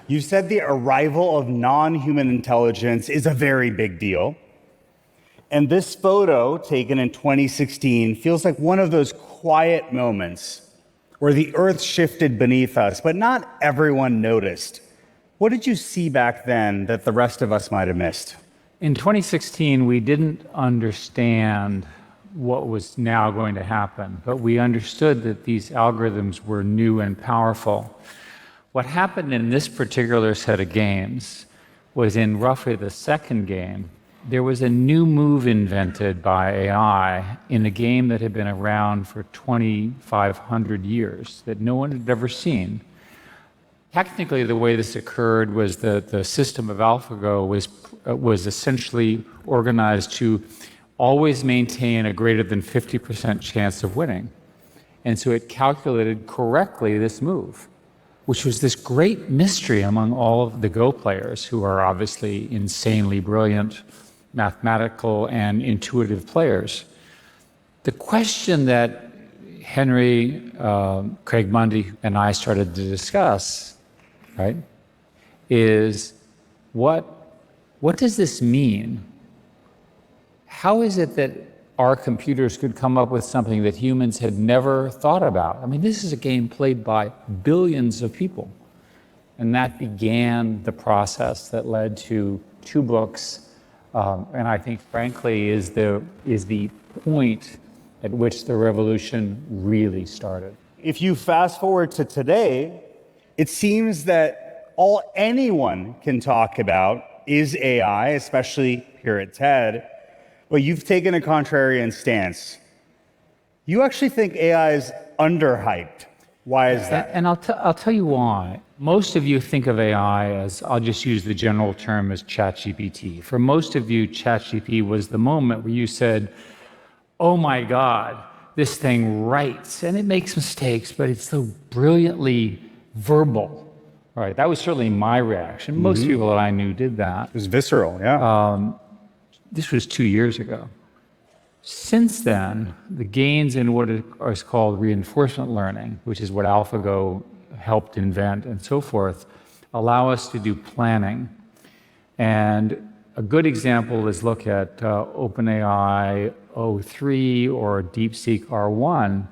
You said the arrival of non-human intelligence is a very big deal. And this photo, taken in 2016, feels like one of those quiet moments where the earth shifted beneath us, but not everyone noticed. What did you see back then that the rest of us might have missed? In 2016, we didn't understand what was now going to happen, but we understood that these algorithms were new and powerful. What happened in this particular set of games was in roughly the second game, there was a new move invented by AI in a game that had been around for 2,500 years that no one had ever seen. Technically, the way this occurred was that the system of AlphaGo was essentially organized to always maintain a greater than 50% chance of winning. And so it calculated correctly this move, which was this great mystery among all of the Go players, who are obviously insanely brilliant, mathematical and intuitive players. The question that Henry, Craig Mundy, and I started to discuss, right, is what does this mean? How is it that our computers could come up with something that humans had never thought about? I mean, this is a game played by billions of people. And that began the process that led to 2 books, and I think, frankly, is the point at which the revolution really started. If you fast forward to today, it seems that all anyone can talk about is AI, especially here at TED, but you've taken a contrarian stance. You actually think AI is underhyped. Why is that? And I'll tell you why. Most of you think of AI as, I'll just use the general term as ChatGPT. For most of you, ChatGPT was the moment where you said, oh my God, this thing writes, and it makes mistakes, but it's so brilliantly verbal. Right, that was certainly my reaction. Most people that I knew did that. It was visceral, yeah. This was 2 years ago. Since then, the gains in what is called reinforcement learning, which is what AlphaGo helped invent and so forth, allow us to do planning. And a good example is look at OpenAI O3 or DeepSeek R1,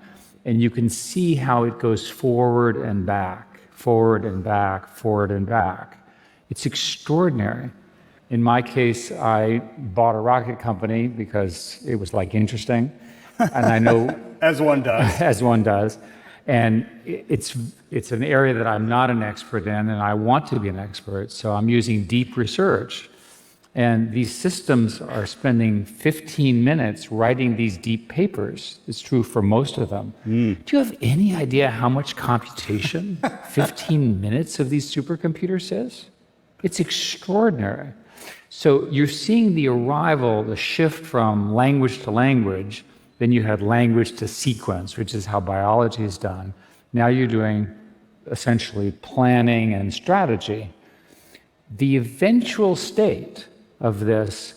and you can see how it goes forward and back, forward and back, forward and back. It's extraordinary. In my case, I bought a rocket company because it was like interesting, and I know as one does. As one does, and it's an area that I'm not an expert in, and I want to be an expert. So I'm using deep research, and these systems are spending 15 minutes writing these deep papers. It's true for most of them. Do you have any idea how much computation 15 minutes of these supercomputers is? It's extraordinary. So you're seeing the arrival, the shift from language to language. Then you had language to sequence, which is how biology is done. Now you're doing essentially planning and strategy. The eventual state of this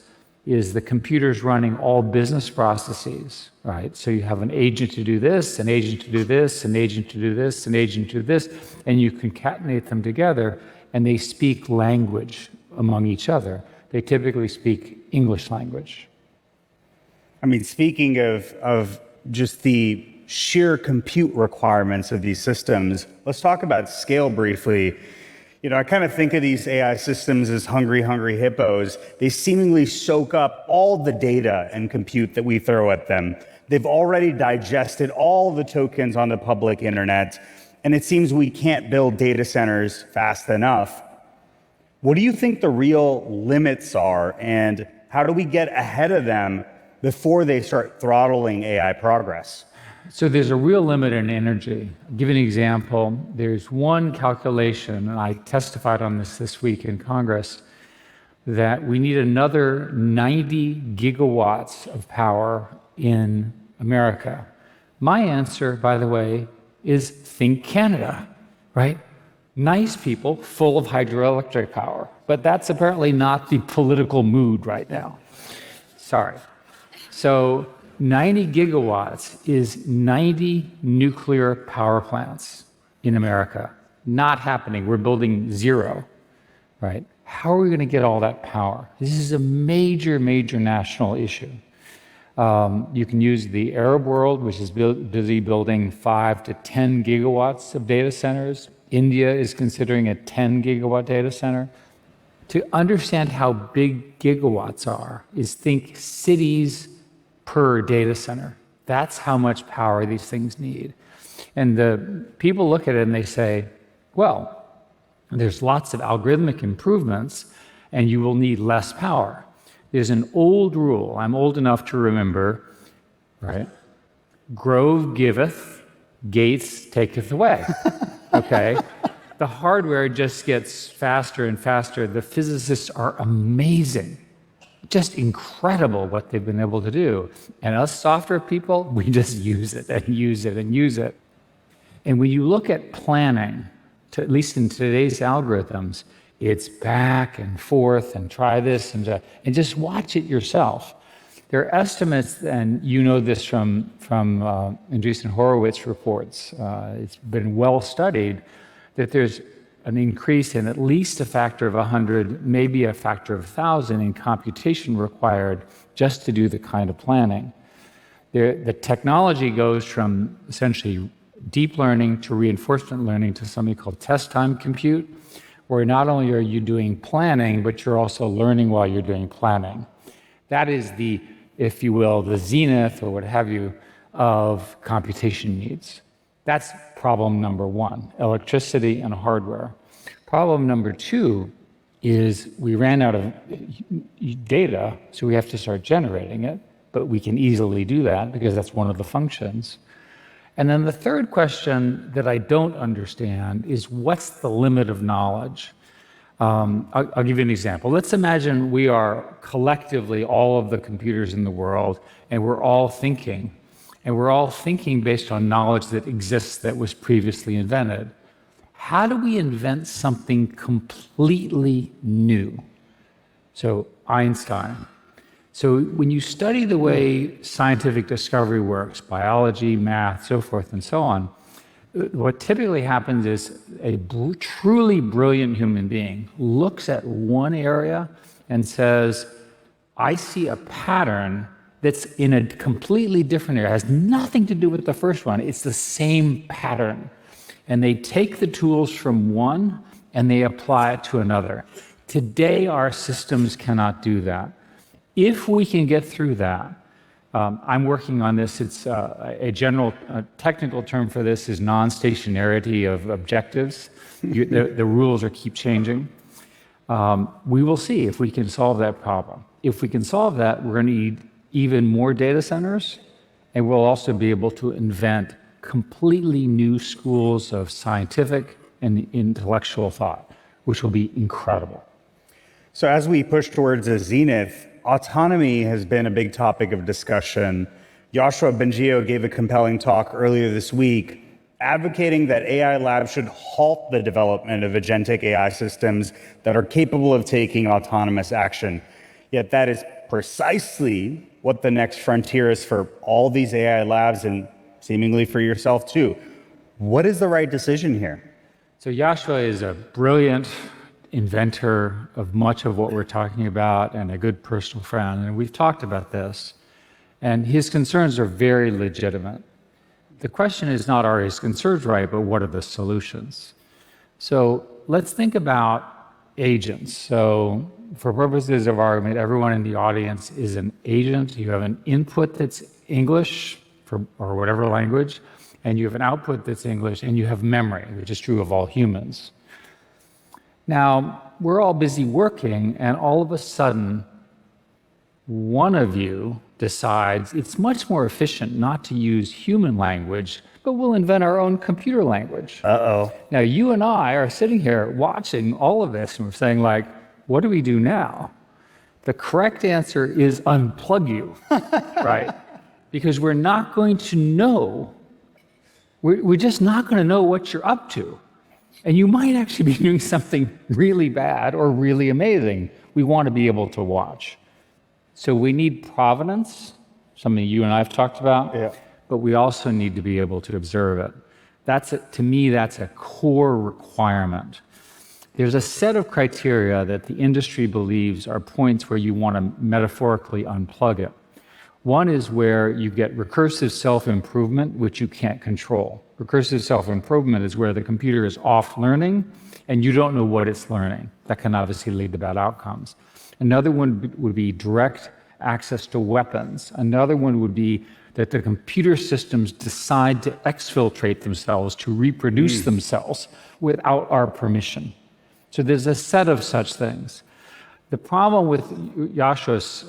is the computers running all business processes, right? So you have an agent to do this, an agent to do this, an agent to do this, an agent to do this, and you concatenate them together, and they speak language among each other. They typically speak English language. I mean, speaking of just the sheer compute requirements of these systems, let's talk about scale briefly. You know, I kind of think of these AI systems as hungry hippos. They seemingly soak up all the data and compute that we throw at them. They've already digested all the tokens on the public internet, and it seems we can't build data centers fast enough. What do you think the real limits are, and how do we get ahead of them before they start throttling AI progress? So there's a real limit in energy. I'll give you an example. There's one calculation, and I testified on this week in Congress, that we need another 90 gigawatts of power in America. My answer, by the way, is think Canada, right? Nice people full of hydroelectric power, but that's apparently not the political mood right now. Sorry. So 90 gigawatts is 90 nuclear power plants in America. Not happening. We're building zero, right? How are we going to get all that power? This is a major, major national issue. You can use the Arab world, which is busy building 5 to 10 gigawatts of data centers. India is considering a 10 gigawatt data center. To understand how big gigawatts are is think cities per data center. That's how much power these things need. And the people look at it and they say, well, there's lots of algorithmic improvements and you will need less power. There's an old rule, I'm old enough to remember, right? Grove giveth, Gates taketh away, okay? The hardware just gets faster and faster. The physicists are amazing. Just incredible what they've been able to do. And us software people, we just use it and use it and use it. And when you look at planning, at least in today's algorithms, it's back and forth and try this and just watch it yourself. There are estimates, and you know this from Andreessen Horowitz reports, it's been well studied, that there's an increase in at least a factor of 100, maybe a factor of 1,000 in computation required just to do the kind of planning. The technology goes from essentially deep learning to reinforcement learning to something called test time compute, where not only are you doing planning, but you're also learning while you're doing planning. That is the, if you will, the zenith or what have you of computation needs. That's problem number one, electricity and hardware. Problem number two is we ran out of data, so we have to start generating it, but we can easily do that because that's one of the functions. And then the third question that I don't understand is what's the limit of knowledge? I'll give you an example. Let's imagine we are collectively all of the computers in the world, and we're all thinking based on knowledge that exists that was previously invented. How do we invent something completely new? So Einstein. So when you study the way scientific discovery works, biology, math, so forth and so on, what typically happens is a truly brilliant human being looks at one area and says, I see a pattern that's in a completely different area. It has nothing to do with the first one. It's the same pattern. And they take the tools from one and they apply it to another. Today, our systems cannot do that. If we can get through that, I'm working on this. It's a general technical term for this is non-stationarity of objectives. The rules keep changing. We will see if we can solve that problem. If we can solve that, we're going to need even more data centers, and we'll also be able to invent completely new schools of scientific and intellectual thought, which will be incredible. So as we push towards a zenith, autonomy has been a big topic of discussion. Yoshua Bengio gave a compelling talk earlier this week advocating that AI labs should halt the development of agentic AI systems that are capable of taking autonomous action. Yet that is precisely what the next frontier is for all these AI labs and seemingly for yourself too. What is the right decision here? So Yoshua is a brilliant inventor of much of what we're talking about and a good personal friend, and we've talked about this. And his concerns are very legitimate. The question is not are his concerns right, but what are the solutions? So let's think about agents. So for purposes of argument, everyone in the audience is an agent. You have an input that's English or whatever language, and you have an output that's English, and you have memory, which is true of all humans. Now, we're all busy working, and all of a sudden, one of you decides it's much more efficient not to use human language, but we'll invent our own computer language. Uh-oh. Now, you and I are sitting here watching all of this, and we're saying, like, what do we do now? The correct answer is unplug you, right? Because we're not going to know, we're just not going to know what you're up to. And you might actually be doing something really bad or really amazing. We want to be able to watch. So we need provenance, something you and I have talked about, but we also need to be able to observe it. To me, that's a core requirement. There's a set of criteria that the industry believes are points where you want to metaphorically unplug it. One is where you get recursive self-improvement, which you can't control. Recursive self-improvement is where the computer is off learning and you don't know what it's learning. That can obviously lead to bad outcomes. Another one would be direct access to weapons. Another one would be that the computer systems decide to exfiltrate themselves, to reproduce themselves without our permission. So there's a set of such things. The problem with Yasha's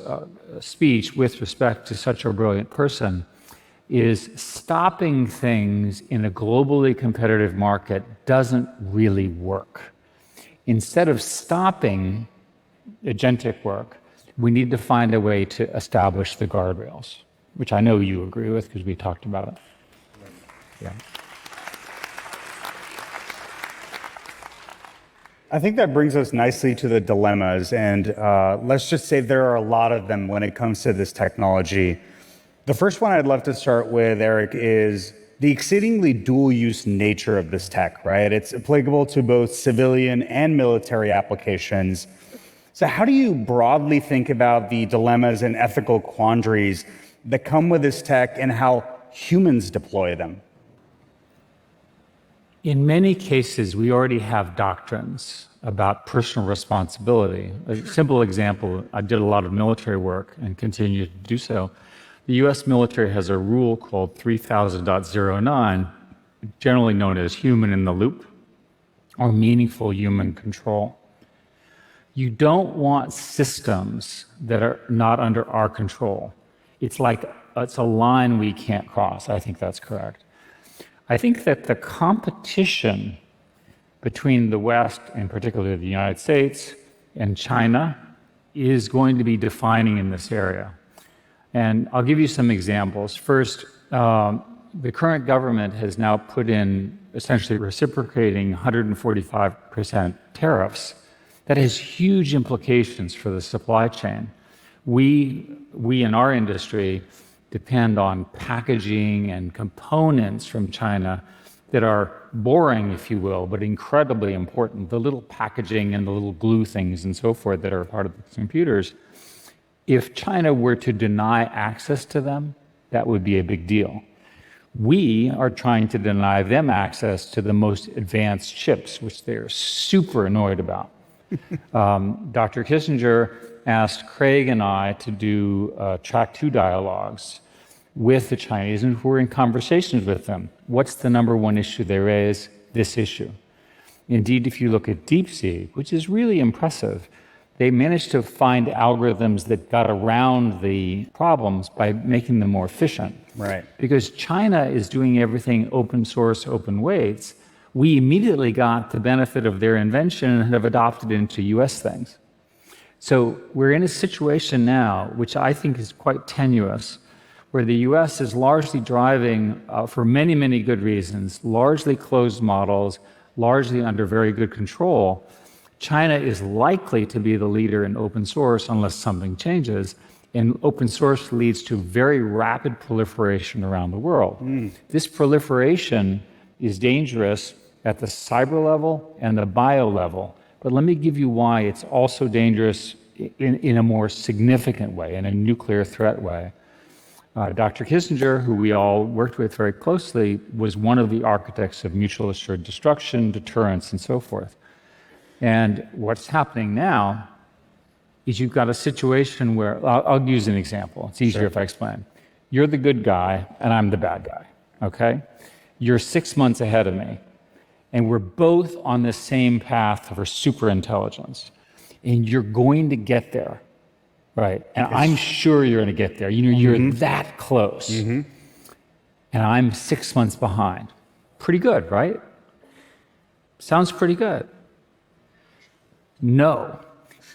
speech with respect to such a brilliant person is stopping things in a globally competitive market doesn't really work. Instead of stopping agentic work, we need to find a way to establish the guardrails, which I know you agree with because we talked about it. Yeah. I think that brings us nicely to the dilemmas, and let's just say there are a lot of them when it comes to this technology. The first one I'd love to start with, Eric, is the exceedingly dual-use nature of this tech, right? It's applicable to both civilian and military applications. So how do you broadly think about the dilemmas and ethical quandaries that come with this tech and how humans deploy them? In many cases, we already have doctrines about personal responsibility. A simple example, I did a lot of military work and continue to do so. The US military has a rule called 3000.09, generally known as human in the loop or meaningful human control. You don't want systems that are not under our control. It's a line we can't cross. I think that's correct. I think that the competition between the West, and particularly the United States, and China is going to be defining in this area. And I'll give you some examples. First, the current government has now put in essentially reciprocating 145% tariffs. That has huge implications for the supply chain. We in our industry depend on packaging and components from China that are boring, if you will, but incredibly important. The little packaging and the little glue things and so forth that are part of the computers. If China were to deny access to them, that would be a big deal. We are trying to deny them access to the most advanced chips, which they're super annoyed about. Dr. Kissinger asked Craig and I to do track 2 dialogues with the Chinese, and we're in conversations with them. What's the number one issue they raise? This issue. Indeed, if you look at DeepSeek, which is really impressive, they managed to find algorithms that got around the problems by making them more efficient. Right. Because China is doing everything open source, open weights, we immediately got the benefit of their invention and have adopted it into US things. So we're in a situation now, which I think is quite tenuous, where the US is largely driving, for many, many good reasons, largely closed models, largely under very good control. China is likely to be the leader in open source unless something changes, and open source leads to very rapid proliferation around the world. This proliferation is dangerous at the cyber level and the bio level, but let me give you why it's also dangerous in a more significant way, in a nuclear threat way. Dr. Kissinger, who we all worked with very closely, was one of the architects of mutual assured destruction, deterrence, and so forth. And what's happening now is you've got a situation where, I'll use an example. It's easier if I explain. You're the good guy, and I'm the bad guy, okay? You're 6 months ahead of me, and we're both on the same path for superintelligence, and you're going to get there, right? And I'm sure you're going to get there. You know, you're that close, and I'm 6 months behind. Pretty good, right? Sounds pretty good. No,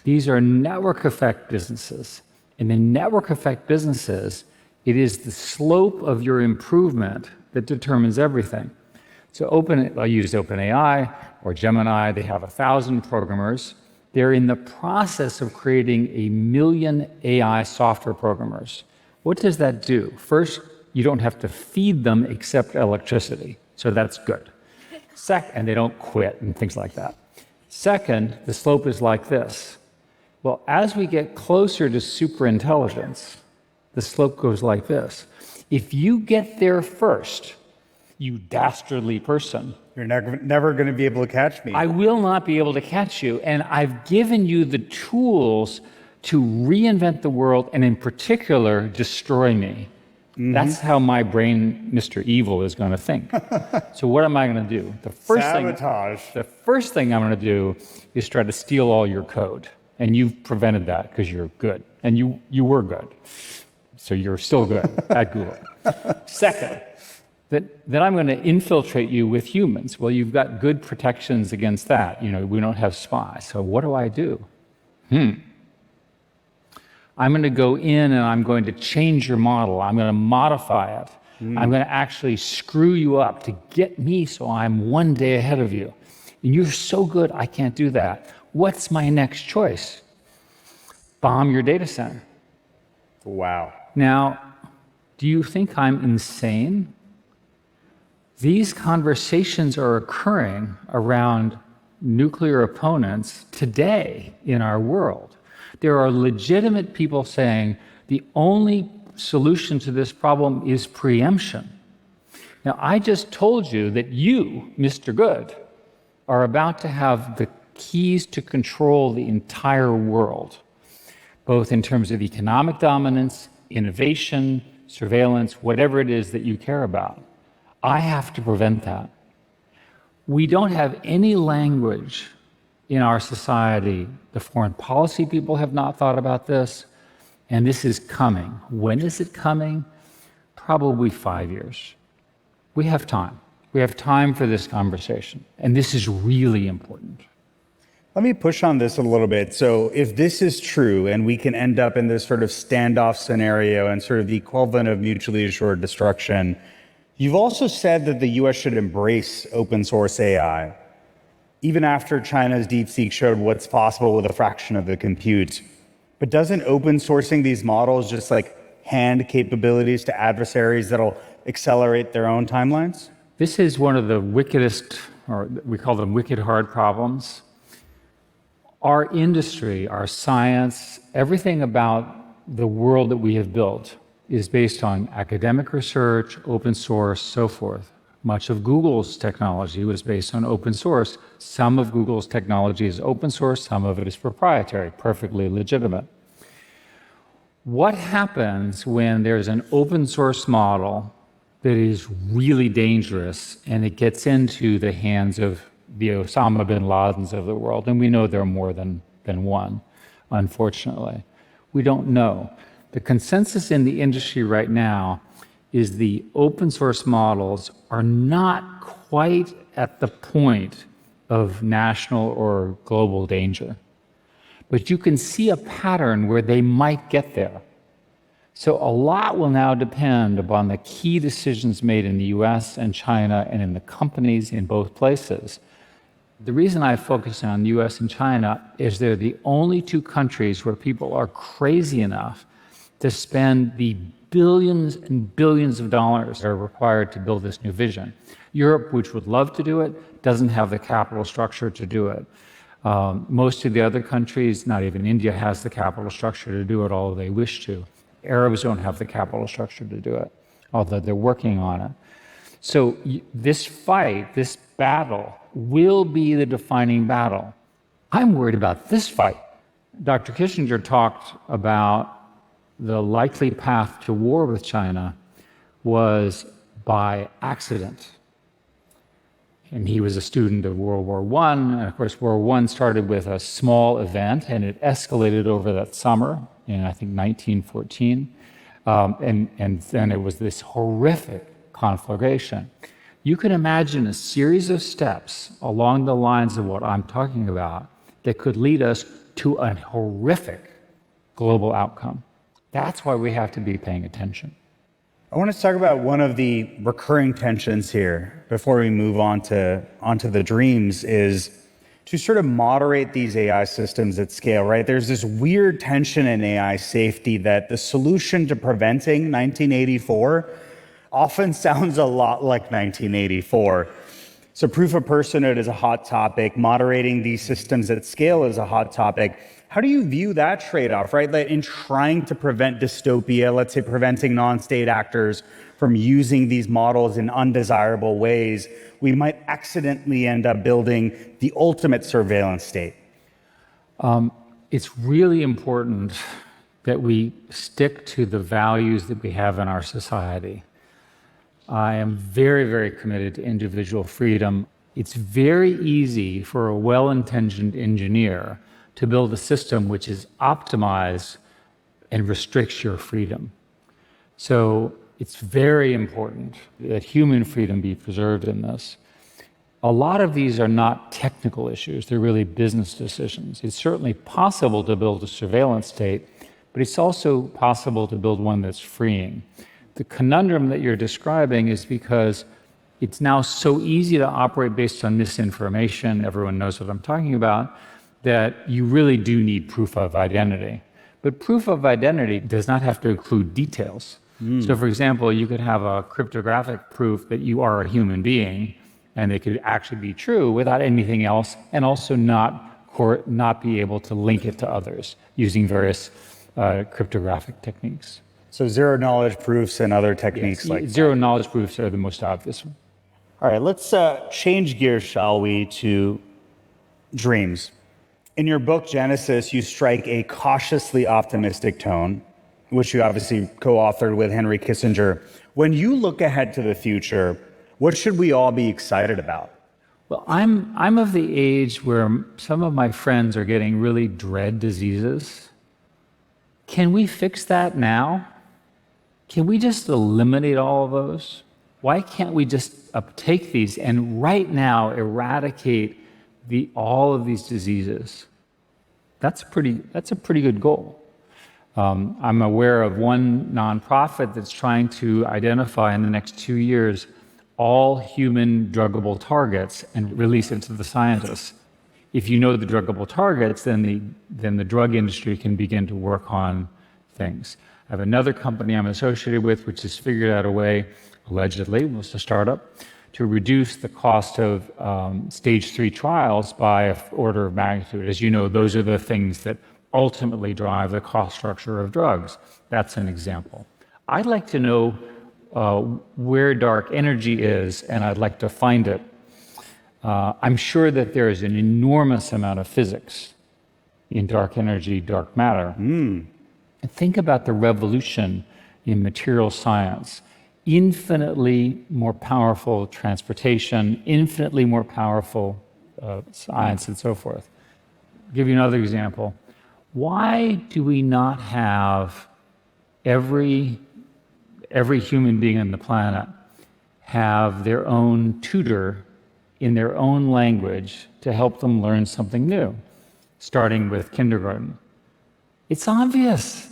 these are network effect businesses. And in network effect businesses, it is the slope of your improvement that determines everything. So I used OpenAI or Gemini. They have 1,000 programmers. They're in the process of creating 1 million AI software programmers. What does that do? First, you don't have to feed them except electricity. So that's good. And they don't quit and things like that. Second, the slope is like this. Well, as we get closer to superintelligence, the slope goes like this. If you get there first, you dastardly person, You're never going to be able to catch me. I will not be able to catch you. And I've given you the tools to reinvent the world and in particular, destroy me. That's how my brain, Mr. Evil, is going to think. So what am I going to do? The first thing I'm going to do is try to steal all your code. And you've prevented that because you're good. And you were good. So you're still good at Google. Second, that I'm going to infiltrate you with humans. Well, you've got good protections against that. You know, we don't have spies. So what do? I'm going to go in and I'm going to change your model. I'm going to modify it. I'm going to actually screw you up to get me so I'm one day ahead of you. And you're so good, I can't do that. What's my next choice? Bomb your data center. Wow. Now, do you think I'm insane? These conversations are occurring around nuclear opponents today in our world. There are legitimate people saying the only solution to this problem is preemption. Now, I just told you that you, Mr. Good, are about to have the keys to control the entire world, both in terms of economic dominance, innovation, surveillance, whatever it is that you care about. I have to prevent that. We don't have any language in our society. The foreign policy people have not thought about this, and this is coming. When is it coming? Probably 5 years. We have time. We have time for this conversation, and this is really important. Let me push on this a little bit. So if this is true and we can end up in this sort of standoff scenario and sort of the equivalent of mutually assured destruction, you've also said that the US should embrace open source AI. Even after China's DeepSeek showed what's possible with a fraction of the compute. But doesn't open sourcing these models just like hand capabilities to adversaries that'll accelerate their own timelines? This is one of the wickedest, or we call them wicked hard problems. Our industry, our science, everything about the world that we have built is based on academic research, open source, so forth. Much of Google's technology was based on open source. Some of Google's technology is open source, some of it is proprietary, perfectly legitimate. What happens when there's an open source model that is really dangerous and it gets into the hands of the Osama bin Ladens of the world? And we know there are more than one, unfortunately. We don't know. The consensus in the industry right now is the open source models are not quite at the point of national or global danger. But you can see a pattern where they might get there. So a lot will now depend upon the key decisions made in the US and China and in the companies in both places. The reason I focus on the US and China is they're the only two countries where people are crazy enough to spend the billions and billions of dollars that are required to build this new vision. Europe, which would love to do it, doesn't have the capital structure to do it. Most of the other countries, not even India, has the capital structure to do it, although they wish to. Arabs don't have the capital structure to do it, although they're working on it. So this fight, this battle, will be the defining battle. I'm worried about this fight. Dr. Kissinger talked about the likely path to war with China was by accident. And he was a student of World War I, and of course World War I started with a small event, and it escalated over that summer in, I think, 1914. And then it was this horrific conflagration. You can imagine a series of steps along the lines of what I'm talking about that could lead us to a horrific global outcome. That's why we have to be paying attention. I want to talk about one of the recurring tensions here before we move onto the dreams is to sort of moderate these AI systems at scale, right? There's this weird tension in AI safety that the solution to preventing 1984 often sounds a lot like 1984. So proof of personhood is a hot topic. Moderating these systems at scale is a hot topic. How do you view that trade-off, right? That in trying to prevent dystopia, let's say preventing non-state actors from using these models in undesirable ways, we might accidentally end up building the ultimate surveillance state. It's really important that we stick to the values that we have in our society. I am very, very committed to individual freedom. It's very easy for a well-intentioned engineer to build a system which is optimized and restricts your freedom. So it's very important that human freedom be preserved in this. A lot of these are not technical issues, they're really business decisions. It's certainly possible to build a surveillance state, but it's also possible to build one that's freeing. The conundrum that you're describing is because it's now so easy to operate based on misinformation, everyone knows what I'm talking about, that you really do need proof of identity. But proof of identity does not have to include details. So for example, you could have a cryptographic proof that you are a human being, and it could actually be true without anything else, and also not be able to link it to others using various cryptographic techniques. So zero knowledge proofs and other techniques like zero knowledge proofs are the most obvious one. All right, let's change gears, shall we, to dreams. In your book, Genesis, you strike a cautiously optimistic tone, which you obviously co-authored with Henry Kissinger. When you look ahead to the future, what should we all be excited about? Well, I'm of the age where some of my friends are getting really dread diseases. Can we fix that now? Can we just eliminate all of those? Why can't we just take these and right now eradicate all of these diseases? That's a pretty good goal. I'm aware of one nonprofit that's trying to identify in the next 2 years all human druggable targets and release it to the scientists. If you know the druggable targets, then the drug industry can begin to work on things. I have another company I'm associated with which has figured out a way, allegedly, it was a startup, to reduce the cost of stage 3 trials by an order of magnitude. As you know, those are the things that ultimately drive the cost structure of drugs. That's an example. I'd like to know where dark energy is, and I'd like to find it. I'm sure that there is an enormous amount of physics in dark energy, dark matter. And think about the revolution in material science. Infinitely more powerful transportation, infinitely more powerful science, and so forth. I'll give you another example. Why do we not have every human being on the planet have their own tutor in their own language to help them learn something new, starting with kindergarten? It's obvious.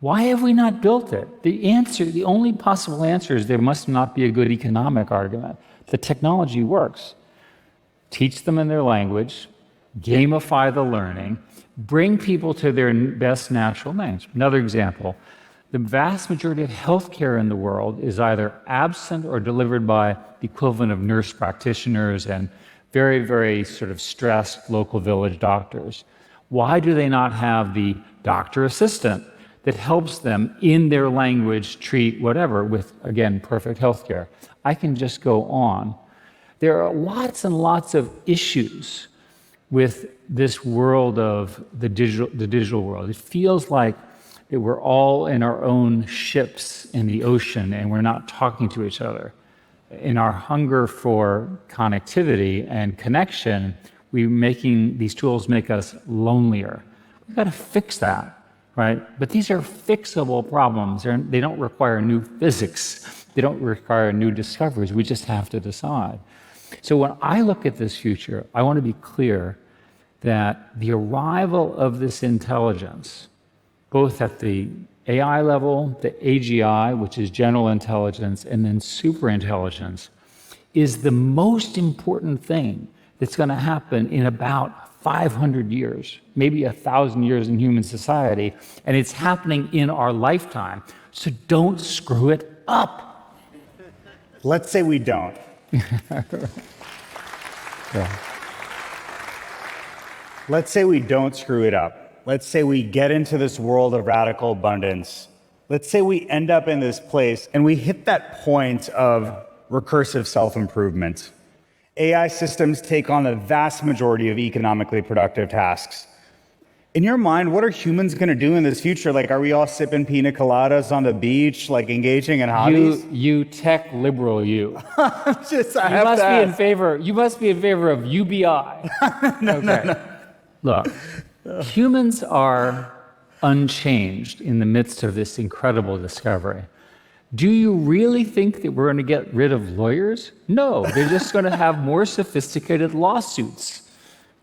Why have we not built it? The only possible answer is there must not be a good economic argument. The technology works. Teach them in their language, gamify the learning, bring people to their best natural names. Another example, the vast majority of healthcare in the world is either absent or delivered by the equivalent of nurse practitioners and very, very sort of stressed local village doctors. Why do they not have the doctor assistant that helps them in their language treat whatever with, again, perfect healthcare? I can just go on. There are lots and lots of issues with this world of the digital world. It feels like that we're all in our own ships in the ocean and we're not talking to each other. In our hunger for connectivity and connection, these tools make us lonelier. We've got to fix that. Right? But these are fixable problems. They don't require new physics. They don't require new discoveries. We just have to decide. So when I look at this future, I want to be clear that the arrival of this intelligence, both at the AI level, the AGI, which is general intelligence, and then superintelligence, is the most important thing that's going to happen in about 500 years, maybe 1,000 years in human society, and it's happening in our lifetime. So don't screw it up. Let's say we don't. Let's say we don't screw it up. Let's say we get into this world of radical abundance. Let's say we end up in this place and we hit that point of recursive self-improvement. AI systems take on the vast majority of economically productive tasks. In your mind, what are humans going to do in this future? Like, are we all sipping pina coladas on the beach, like engaging in hobbies? You tech liberal, you. You must be in favor of UBI. No. Look, humans are unchanged in the midst of this incredible discovery. Do you really think that we're going to get rid of lawyers? No, they're just going to have more sophisticated lawsuits,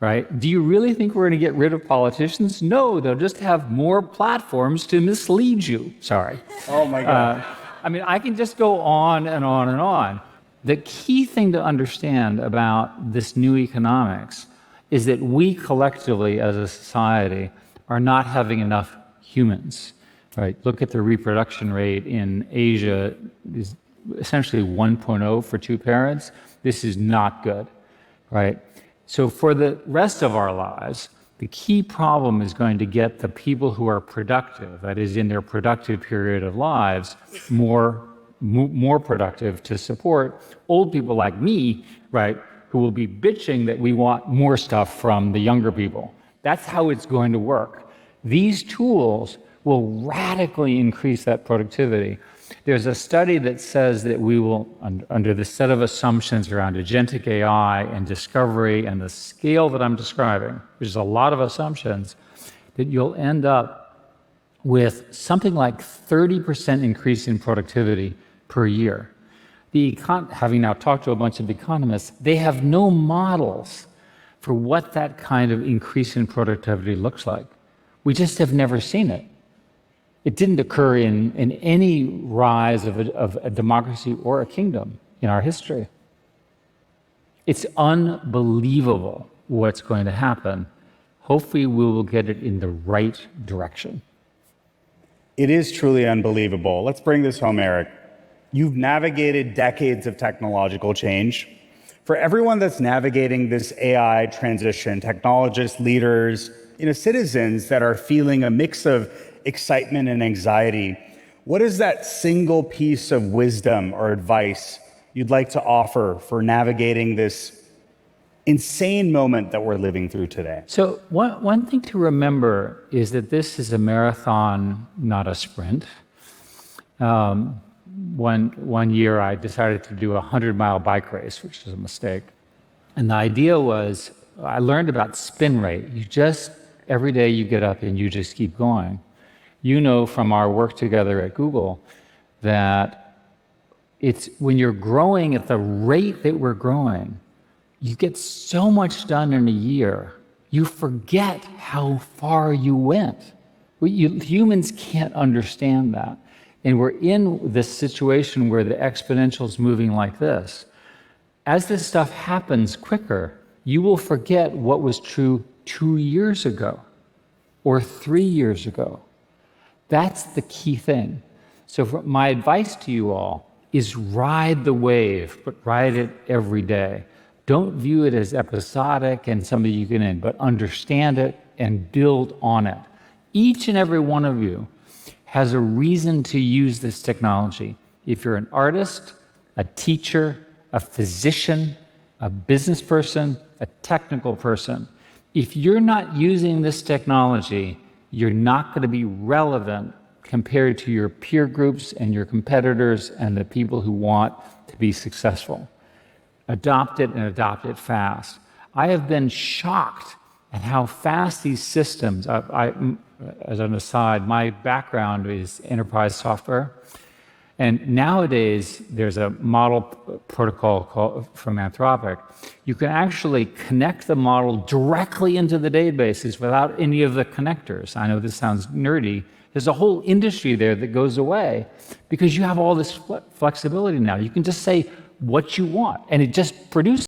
right? Do you really think we're going to get rid of politicians? No, they'll just have more platforms to mislead you. Sorry. Oh my God. I can just go on and on and on. The key thing to understand about this new economics is that we collectively as a society are not having enough humans. Right, look at the reproduction rate in Asia is essentially 1.0 for two parents. This is not good, right? So for the rest of our lives, the key problem is going to get the people who are productive, that is in their productive period of lives, more productive to support old people like me, right, who will be bitching that we want more stuff from the younger people. That's how it's going to work. These tools will radically increase that productivity. There's a study that says that we will, under the set of assumptions around agentic AI and discovery and the scale that I'm describing, which is a lot of assumptions, that you'll end up with something like 30% increase in productivity per year. Having now talked to a bunch of economists, they have no models for what that kind of increase in productivity looks like. We just have never seen it. It didn't occur in any rise of a democracy or a kingdom in our history. It's unbelievable what's going to happen. Hopefully we will get it in the right direction. It is truly unbelievable. Let's bring this home, Eric. You've navigated decades of technological change. For everyone that's navigating this AI transition, technologists, leaders, citizens that are feeling a mix of excitement and anxiety, what is that single piece of wisdom or advice you'd like to offer for navigating this insane moment that we're living through today? So one thing to remember is that this is a marathon, not a sprint. One year I decided to do a 100-mile bike race, which was a mistake. And the idea was, I learned about spin rate. Every day you get up and you just keep going. You know from our work together at Google that it's when you're growing at the rate that we're growing, you get so much done in a year, you forget how far you went. Humans can't understand that. And we're in this situation where the exponential is moving like this. As this stuff happens quicker, you will forget what was true 2 years ago or 3 years ago. That's the key thing. So my advice to you all is ride the wave, but ride it every day. Don't view it as episodic and something you can end, but understand it and build on it. Each and every one of you has a reason to use this technology. If you're an artist, a teacher, a physician, a business person, a technical person, if you're not using this technology, you're not going to be relevant compared to your peer groups and your competitors and the people who want to be successful. Adopt it and adopt it fast. I have been shocked at how fast these systems, as an aside, my background is enterprise software. And nowadays, there's a model protocol from Anthropic. You can actually connect the model directly into the databases without any of the connectors. I know this sounds nerdy. There's a whole industry there that goes away because you have all this flexibility now. You can just say what you want, and it just produces